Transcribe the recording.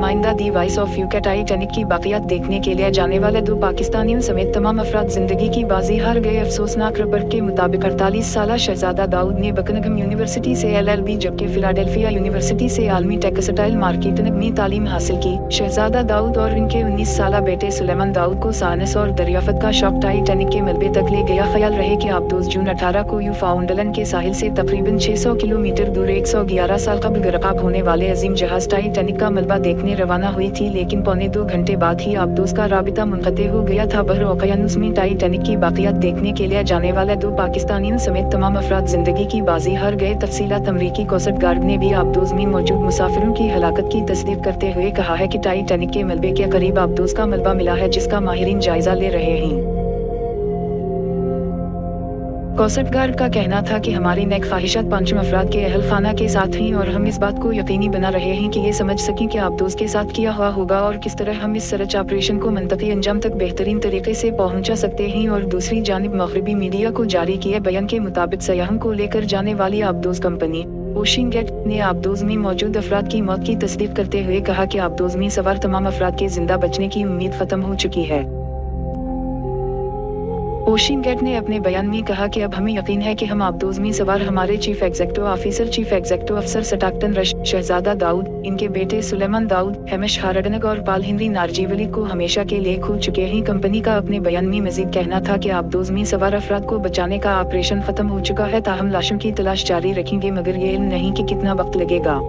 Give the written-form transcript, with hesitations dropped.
नुमाइंदा दी voice of UK Titanic की बाकियात देखने के लिए जाने वाले 2 पाकिस्तानियों समेत तमाम अफराद जिंदगी की बाजी हार गए। अफसोसनाक रिपोर्ट के मुताबिक 48 साला शहजादा दाऊद ने बकिंघम यूनिवर्सिटी से LLB जबकि फिलाडेल्फिया यूनिवर्सिटी से आलमी टेक्सटाइल मार्केटिंग में तालीम हासिल की। शहजादा दाऊद और इनके 19 साला बेटे सुलेमान दाऊद को साइंस और दरियाफ्त का शौक टाइटैनिक के मलबे तक ले गया। ख्याल रहे कि आबदोज जून 18 को न्यूफाउंडलैंड के साहिल से तकरीबन 600 किलोमीटर दूर 111 साल कबल गिरफ्तार होने वाले अजीम जहाज टाइटैनिक का मलबा देखने रवाना हुई थी, लेकिन पौने 2 घंटे बाद ही आबदोज का राबिता मुनक़ते हो गया था। बहर ओक़यानुस में टाइटैनिक की बाकियात देखने के लिए जाने वाले 2 पाकिस्तानियों समेत तमाम अफराद जिंदगी की बाजी हार गए। तफसीलात अमरीकी कोस्ट गार्ड ने भी आबदोज में मौजूद मुसाफिरों की हलाकत की तस्दीक करते हुए कहा है कि टाइटैनिक के मलबे के करीब आबदोज का मलबा मिला है, जिसका माहिरीन जायजा ले रहे हैं। कोस्ट गार्ड का कहना था कि हमारी नेक ख्वाहिशात 5 अफराद के अहल खाना के साथ हैं और हम इस बात को यकीनी बना रहे हैं कि ये समझ सकें कि आबदोज के साथ किया हुआ होगा और किस तरह हम इस सर्च ऑपरेशन को मंतकी अंजाम तक बेहतरीन तरीके से पहुंचा सकते हैं। और दूसरी जानिब मगरबी मीडिया को जारी किए बयान के मुताबिक सयाहों को लेकर जाने वाली आबदोज कंपनी ओशिनगेट ने आबदोज में मौजूद अफराद की मौत की तस्दीक करते हुए कहा कि आबदोज में सवार तमाम अफराद के जिंदा बचने की उम्मीद खत्म हो चुकी है। ओशिनगेट ने अपने बयान में कहा कि अब हमें यकीन है कि हम आबदोज में सवार हमारे chief executive officer chief executive अफसर स्टाक्टन रश, शहजादा दाऊद, इनके बेटे सुलेमान दाऊद, हेमिश हारडनग और पाल हिंदी नारजीवली को हमेशा के लिए खो चुके हैं। कंपनी का अपने बयान में मजीद कहना था कि आबदोज में सवार अफराद को बचाने का ऑपरेशन खत्म हो चुका है, ताहम लाशों की तलाश जारी रखेंगे मगर ये इल्म नहीं कि कितना वक्त लगेगा।